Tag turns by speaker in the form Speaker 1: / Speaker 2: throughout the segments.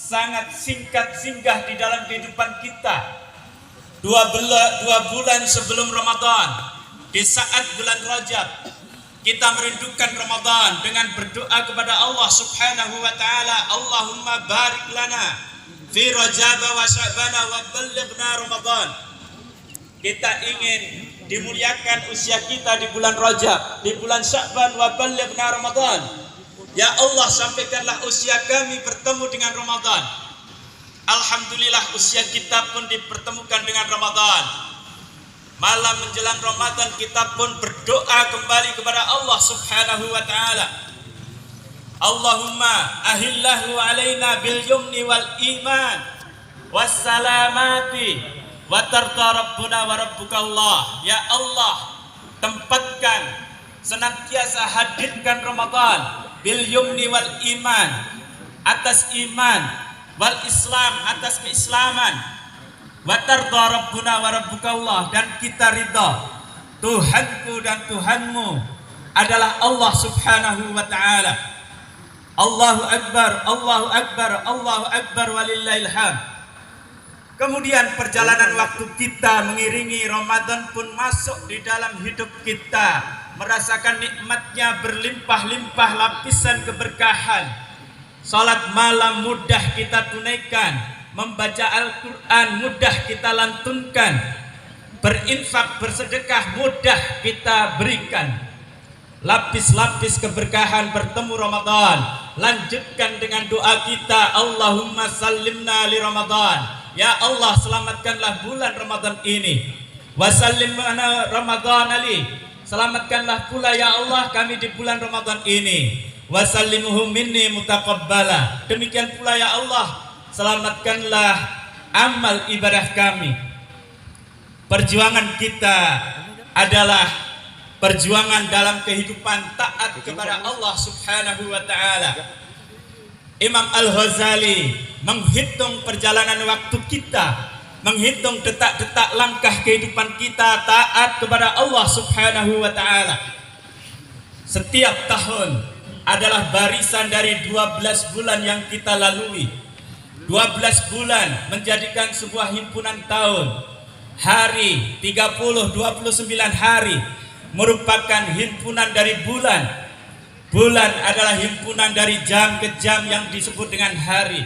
Speaker 1: sangat singkat singgah di dalam kehidupan kita. Dua bulan sebelum Ramadan, di saat bulan Rajab, kita merindukan Ramadan dengan berdoa kepada Allah Subhanahu wa taala, Allahumma barik lana fi Rajab wa Sya'ban wa ballighna Ramadan. Kita ingin dimuliakan usia kita di bulan Rajab, di bulan Sya'ban wa ballighna Ramadan. Ya Allah, sampaikanlah usia kami bertemu dengan Ramadan. Alhamdulillah usia kita pun dipertemukan dengan Ramadan. Malam menjelang Ramadan kita pun berdoa kembali kepada Allah Subhanahu wa taala. Allahumma ahillahu alaina bil yumni wal iman wassalamati wa tarda rabbuna wa rabbukallah. Ya Allah, tempatkan, senantiasa hadirkan Ramadan bil yumni wal iman, atas iman, wal Islam, atas keislaman, wa tarda rabbuna wa rabbukallah, dan kita ridha Tuhanku dan Tuhanmu adalah Allah Subhanahu wa taala. Allahu akbar, Allahu akbar, Allahu akbar walillahil hamd. Kemudian perjalanan waktu kita mengiringi Ramadan pun masuk di dalam hidup kita, merasakan nikmatnya berlimpah-limpah lapisan keberkahan. Salat malam mudah kita tunaikan, membaca Al-Quran mudah kita lantunkan, berinfak bersedekah mudah kita berikan. Lapis-lapis keberkahan bertemu Ramadan. Lanjutkan dengan doa kita, Allahumma sallimna li Ramadan. Ya Allah, selamatkanlah bulan Ramadan ini. Wasallimna Ramadan ali. Selamatkanlah pula ya Allah kami di bulan Ramadan ini. Wasallimuhum minni mutaqabbala. Demikian pula ya Allah, selamatkanlah amal ibadah kami. Perjuangan kita adalah perjuangan dalam kehidupan taat kepada Allah Subhanahu wa taala. Imam Al-Ghazali menghitung perjalanan waktu kita, menghitung detak-detak langkah kehidupan kita taat kepada Allah Subhanahu wa taala. Setiap tahun adalah barisan dari 12 bulan yang kita lalui. 12 bulan menjadikan sebuah himpunan tahun. Hari 30, 29 hari merupakan himpunan dari bulan. Bulan adalah himpunan dari jam ke jam yang disebut dengan hari.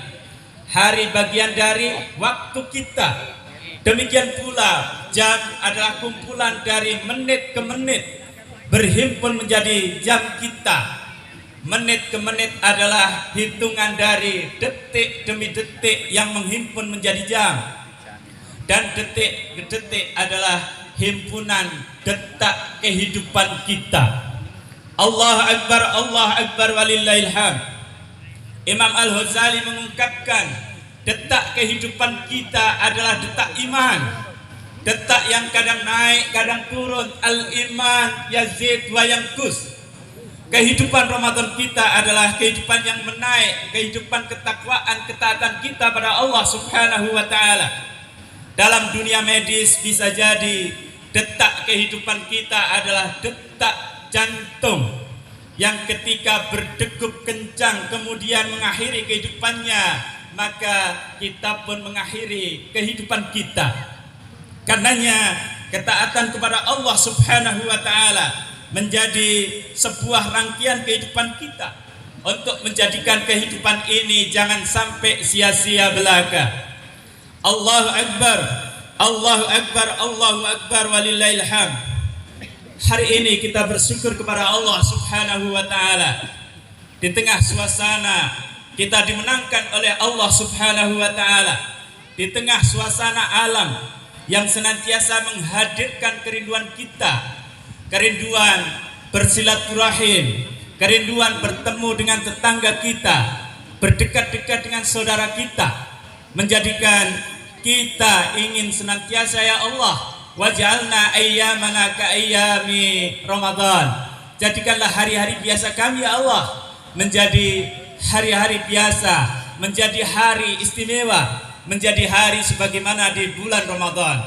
Speaker 1: Hari bagian dari waktu kita. Demikian pula jam adalah kumpulan dari menit ke menit, berhimpun menjadi jam kita. Menit ke menit adalah hitungan dari detik demi detik yang menghimpun menjadi jam. Dan detik ke detik adalah himpunan detak kehidupan kita. Allah Akbar walillahil hamd. Imam Al-Ghazali mengungkapkan detak kehidupan kita adalah detak iman. Detak yang kadang naik, kadang turun. Al-iman yazid wa yanqus. Kehidupan Ramadan kita adalah kehidupan yang menaik, kehidupan ketakwaan, ketaatan kita pada Allah Subhanahu wa taala. Dalam dunia medis bisa jadi detak kehidupan kita adalah detak jantung yang ketika berdegup kencang kemudian mengakhiri kehidupannya, maka kita pun mengakhiri kehidupan kita. Karenanya ketaatan kepada Allah Subhanahu wa taala menjadi sebuah rangkaian kehidupan kita untuk menjadikan kehidupan ini jangan sampai sia-sia belaka. Allahu Akbar, Allahu Akbar, Allahu Akbar walillahil hamd. Hari ini kita bersyukur kepada Allah Subhanahu wa taala. Di tengah suasana kita dimenangkan oleh Allah Subhanahu wa taala. Di tengah suasana alam yang senantiasa menghadirkan kerinduan kita. Kerinduan bersilaturahim, kerinduan bertemu dengan tetangga kita, berdekat-dekat dengan saudara kita, menjadikan kita ingin senantiasa ya Allah, waj'alna ayyamana ka ayyami Ramadan. Jadikanlah hari-hari biasa kami ya Allah menjadi hari-hari biasa, menjadi hari istimewa, menjadi hari sebagaimana di bulan Ramadan.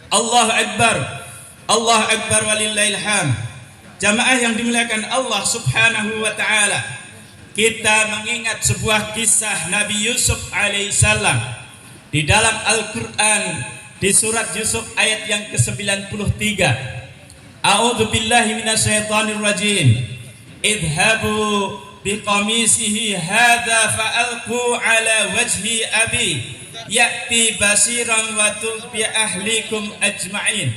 Speaker 1: Allahu Akbar, Allah Akbar walillahil hamd. Jamaah yang dimuliakan Allah Subhanahu wa taala. kita mengingat sebuah kisah Nabi Yusuf alaihissalam di dalam Al-Quran di surat Yusuf ayat yang ke-93. A'udzu billahi minasyaitonir rajim. Idhabu biqamisihi hadza fa'alqu ala wajhi abi ya'ti basiran wa tulbi ahlikum ajma'in.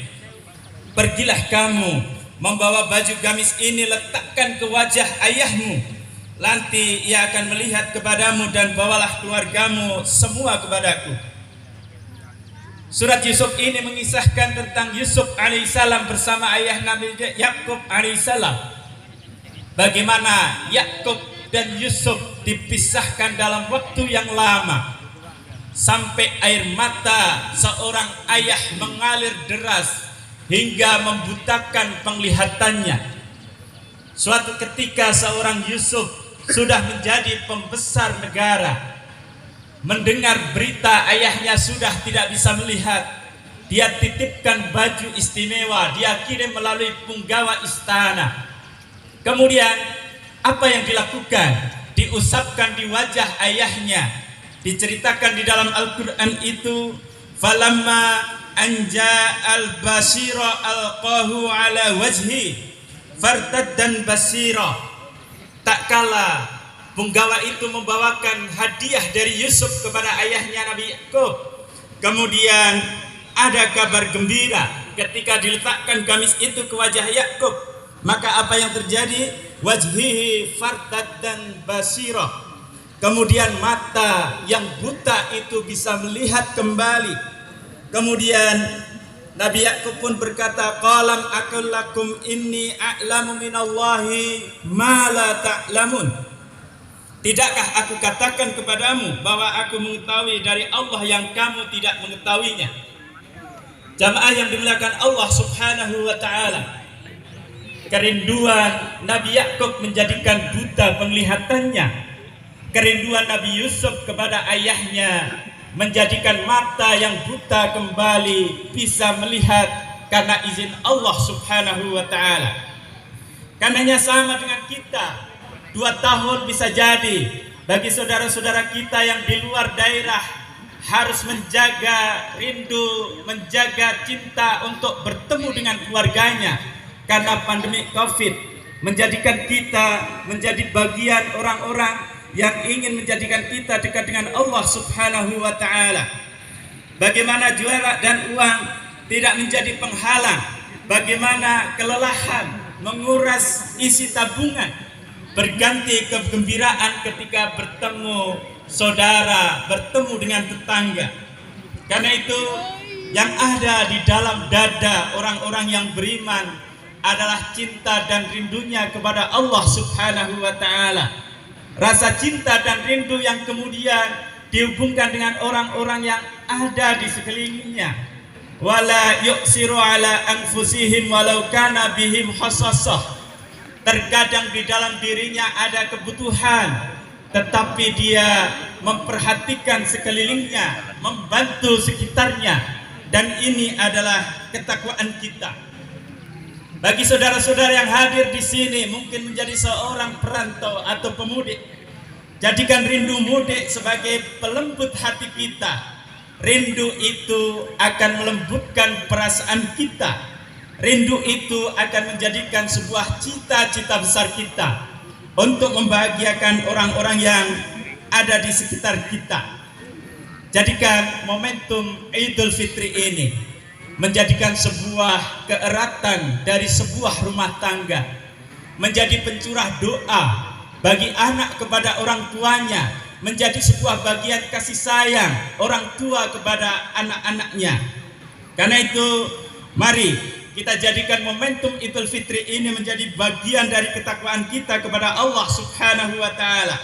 Speaker 1: Pergilah kamu membawa baju gamis ini, letakkan ke wajah ayahmu, nanti ia akan melihat kepadamu, dan bawalah keluargamu semua kepadaku. Surat Yusuf ini mengisahkan tentang Yusuf alaihissalam bersama ayah Nabi Yakub alaihissalam. Bagaimana Yakub dan Yusuf dipisahkan dalam waktu yang lama, sampai air mata seorang ayah mengalir deras hingga membutakan penglihatannya. Suatu ketika seorang Yusuf sudah menjadi pembesar negara, mendengar berita ayahnya sudah tidak bisa melihat, dia titipkan baju istimewa, dia kirim melalui punggawa istana. Kemudian apa yang dilakukan? Diusapkan di wajah ayahnya. Diceritakan di dalam Al-Quran itu, falamma anja al-basira alqahu ala wajhi fartaddan basira. Tak kala punggawa itu membawakan hadiah dari Yusuf kepada ayahnya Nabi Yakub, kemudian ada kabar gembira ketika diletakkan gamis itu ke wajah Yakub, maka apa yang terjadi? Wajhihi fartaddan basira. Kemudian mata yang buta itu bisa melihat kembali. Kemudian Nabi Yakub pun berkata, qalam aqul lakum inni a'lamu minallahi ma la ta'lamun. Tidakkah aku katakan kepadamu bahwa aku mengetahui dari Allah yang kamu tidak mengetahuinya? Jamaah yang dimuliakan Allah Subhanahu wa taala, kerinduan Nabi Yakub menjadikan buta penglihatannya. Kerinduan Nabi Yusuf kepada ayahnya menjadikan mata yang buta kembali bisa melihat karena izin Allah Subhanahu wa taala. Karenanya sama dengan kita, 2 tahun bisa jadi bagi saudara-saudara kita yang di luar daerah harus menjaga rindu, menjaga cinta untuk bertemu dengan keluarganya karena pandemi Covid menjadikan kita menjadi bagian orang-orang yang ingin menjadikan kita dekat dengan Allah Subhanahu wa taala. Bagaimana juara dan uang tidak menjadi penghalang, bagaimana kelelahan menguras isi tabungan berganti kegembiraan ketika bertemu saudara, bertemu dengan tetangga. Karena itu yang ada di dalam dada orang-orang yang beriman adalah cinta dan rindunya kepada Allah Subhanahu wa taala. Rasa cinta dan rindu yang kemudian dihubungkan dengan orang-orang yang ada di sekelilingnya. Wala yuksiru ala anfusihim walau kana bihim khassasah. Terkadang di dalam dirinya ada kebutuhan, tetapi dia memperhatikan sekelilingnya, membantu sekitarnya, dan ini adalah ketakwaan kita. Bagi saudara-saudara yang hadir di sini mungkin menjadi seorang perantau atau pemudik, jadikan rindu mudik sebagai pelembut hati kita. Rindu itu akan melembutkan perasaan kita. Rindu itu akan menjadikan sebuah cita-cita besar kita untuk membahagiakan orang-orang yang ada di sekitar kita. Jadikan momentum Idul Fitri ini menjadikan sebuah keeratan dari sebuah rumah tangga, menjadi pencurah doa bagi anak kepada orang tuanya, menjadi sebuah bagian kasih sayang orang tua kepada anak-anaknya. Karena itu mari kita jadikan momentum Idul Fitri ini menjadi bagian dari ketakwaan kita kepada Allah Subhanahu wa taala,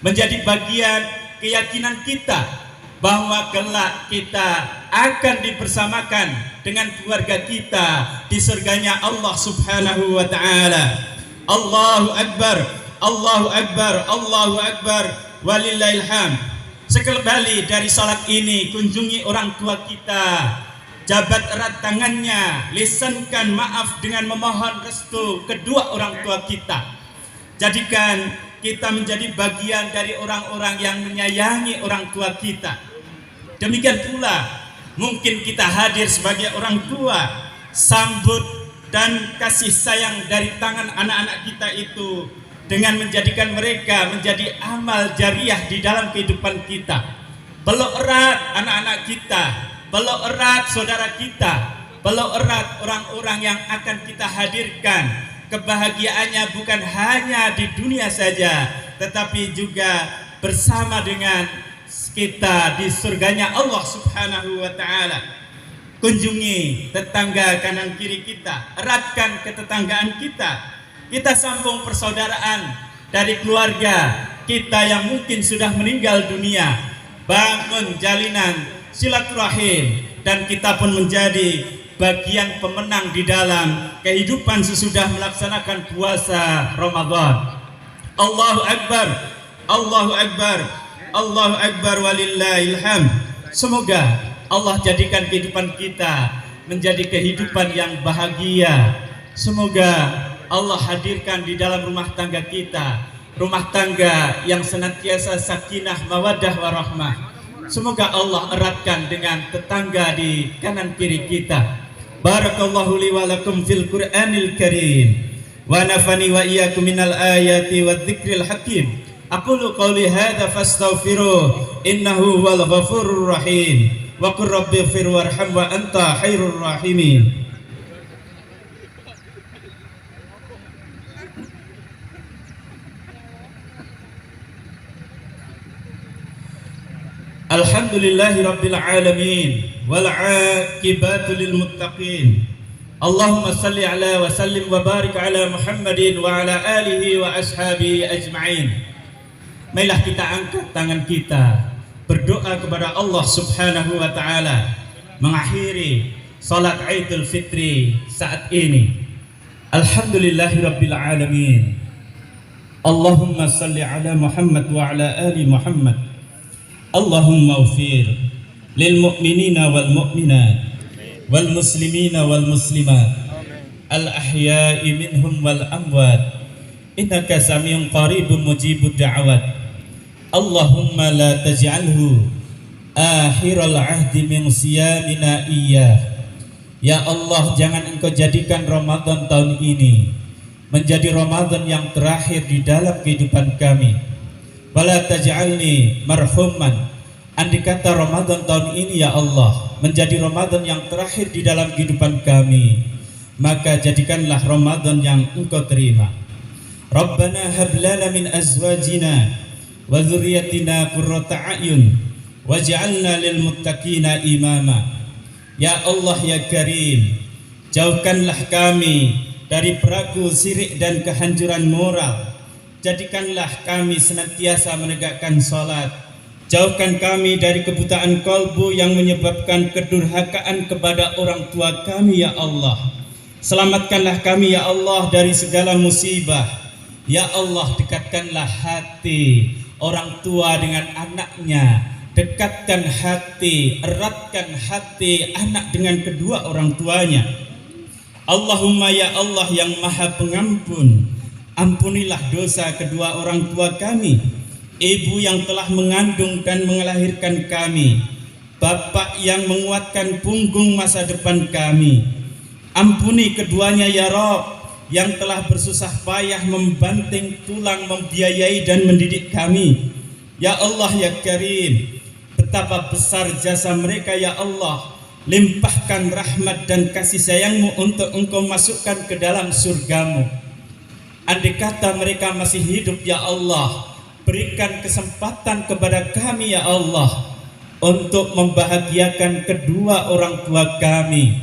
Speaker 1: menjadi bagian keyakinan kita bahwa kelak kita akan dipersamakan dengan keluarga kita di surganya Allah Subhanahu wa taala. Allahu akbar, Allahu akbar, Allahu akbar, walillahil hamd. Sekembali dari salat ini, kunjungi orang tua kita, jabat erat tangannya, lisankan maaf dengan memohon restu kedua orang tua kita. Jadikan kita menjadi bagian dari orang-orang yang menyayangi orang tua kita. Demikian pula mungkin kita hadir sebagai orang tua, sambut dan kasih sayang dari tangan anak-anak kita itu dengan menjadikan mereka menjadi amal jariah di dalam kehidupan kita. Peluk erat anak-anak kita, peluk erat saudara kita, peluk erat orang-orang yang akan kita hadirkan. Kebahagiaannya bukan hanya di dunia saja, tetapi juga bersama dengan kita di surganya Allah Subhanahu wa Ta'ala. Kunjungi tetangga kanan kiri kita, eratkan ketetanggaan kita. Kita sambung persaudaraan dari keluarga kita yang mungkin sudah meninggal dunia. Bangun jalinan silaturahim, dan kita pun menjadi bagian pemenang di dalam kehidupan sesudah melaksanakan puasa Ramadan. Allahu Akbar, Allahu Akbar, Allahu Akbar walillahil hamd. Semoga Allah jadikan kehidupan kita menjadi kehidupan yang bahagia. Semoga Allah hadirkan di dalam rumah tangga kita rumah tangga yang senantiasa sakinah, mawaddah, warahmah. Semoga Allah eratkan dengan tetangga di kanan kiri kita. Barakallahu li wa lakum fil Qur'anil Karim wa nafani wa iyyakum minal ayati wa dzikril hakim. Aqulu qawli hadza fastaghfiruh innahu huwal ghafurur rahim. Wa qur rabbighfir warham wa anta khairur rahimin. Alhamdulillahi rabbil alamin wal aqibatu lil muttaqin. Allahumma salli ala wa sallim wa barik ala Muhammadin wa ala alihi wa ashabihi ajma'in. Marilah kita angkat tangan kita berdoa kepada Allah Subhanahu wa taala mengakhiri salat Idul Fitri saat ini. Alhamdulillahi rabbil alamin. Allahumma salli ala Muhammad wa ala ali Muhammad. Allahumma ufir lil mu'minina wal mu'minat wal muslimina wal muslimat al ahya'i minhum wal amwat innaka samiun qaribun mujibud da'awat. Allahumma la taj'alhu akhiral ahdi min siyamina iyyah. Ya Allah, jangan engkau jadikan Ramadan tahun ini menjadi Ramadan yang terakhir di dalam kehidupan kami. Wala taj'alni marhuman. Andai kata Ramadan tahun ini ya Allah menjadi Ramadan yang terakhir di dalam kehidupan kami, maka jadikanlah Ramadan yang engkau terima. Rabbana hab lana min azwajina wa dzurriyyatina qurrata a'yun waj'alna lil muttaqina imama. Ya Allah ya Karim, jauhkanlah kami dari peraku syirik dan kehancuran moral. Jadikanlah kami senantiasa menegakkan salat. Jauhkan kami dari kebutaan kalbu yang menyebabkan kedurhakaan kepada orang tua kami ya Allah. Selamatkanlah kami ya Allah dari segala musibah. Ya Allah, dekatkanlah hati orang tua dengan anaknya. Dekatkan hati, eratkan hati anak dengan kedua orang tuanya. Allahumma ya Allah yang maha pengampun, ampunilah dosa kedua orang tua kami, ibu yang telah mengandung dan melahirkan kami, bapak yang menguatkan punggung masa depan kami. Ampuni keduanya ya Rabb, yang telah bersusah payah membanting tulang membiayai dan mendidik kami. Ya Allah ya Karim, betapa besar jasa mereka ya Allah. Limpahkan rahmat dan kasih sayangmu untuk engkau masukkan ke dalam surgamu. Andai kata mereka masih hidup ya Allah, berikan kesempatan kepada kami ya Allah untuk membahagiakan kedua orang tua kami.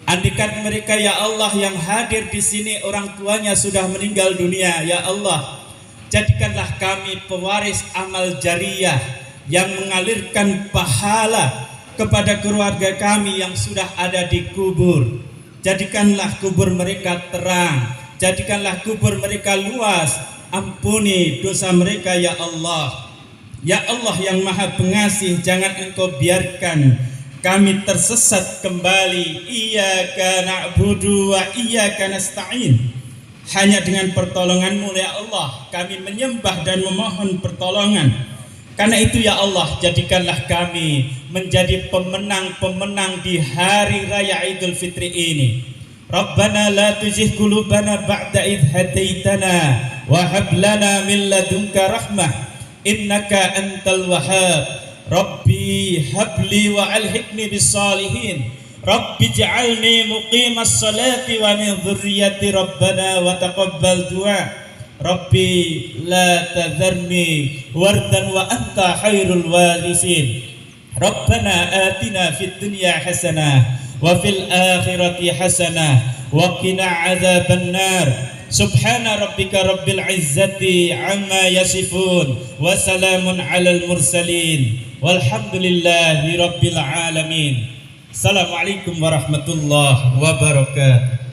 Speaker 1: Andaikan mereka ya Allah yang hadir di sini orang tuanya sudah meninggal dunia ya Allah, jadikanlah kami pewaris amal jariyah yang mengalirkan pahala kepada keluarga kami yang sudah ada di kubur. Jadikanlah kubur mereka terang, jadikanlah kubur mereka luas. Ampuni dosa mereka ya Allah. Ya Allah yang maha pengasih, jangan engkau biarkan kami tersesat kembali. Iyyaka na'budu wa iyyaka nasta'in. Hanya dengan pertolongan-Mu ya Allah kami menyembah dan memohon pertolongan. Karena itu ya Allah, jadikanlah kami menjadi pemenang-pemenang di hari raya Idul Fitri ini. Rabbana la tuzigh qulubana ba'da idh hadaitana wa hab lana min ladunka rahmah innaka antal wahhab. Rabbi habli wa alhiqni bis salihin. Rabbi ij'alni muqimas salati wa min dzurriyyati rabbana wa taqabbal du'a. Rabbi la tadharni wardan wa anta khairul warisin. Rabbana atina fid dunya hasanah wa fil akhirati hasanah wa qina adzaban nar. Subhana rabbika rabbil izzati amma yasifun wa salamun alal mursalin walhamdulillahi rabbil alamin. Assalamualaikum warahmatullahi wabarakatuh.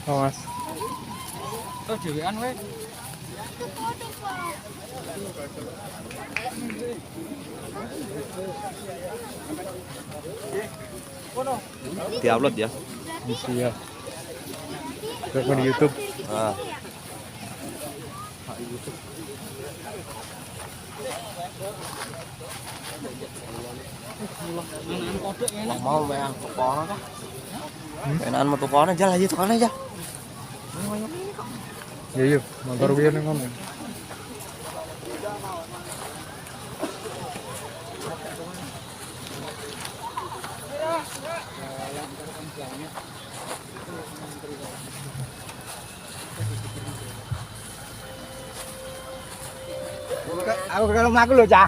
Speaker 2: Oh mas. Oh dewean we.
Speaker 3: Di-upload ya?
Speaker 2: Iya. Rekam di YouTube.
Speaker 3: Ah. Mau main ke kono kah? Mainan metu kono aja lagi kono aja.
Speaker 2: Ya iya, motor biar nih kono. Aku ke rumah aku loh, Cah.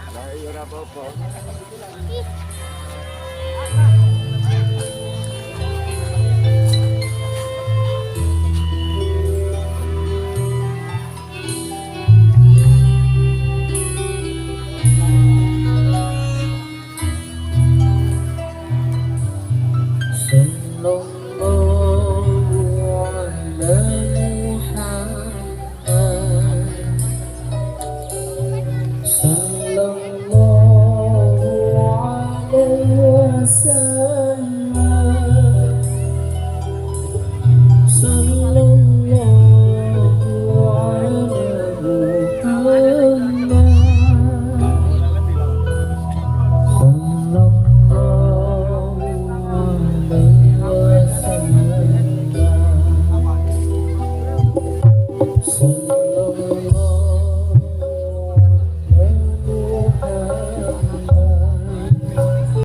Speaker 4: Sallallahu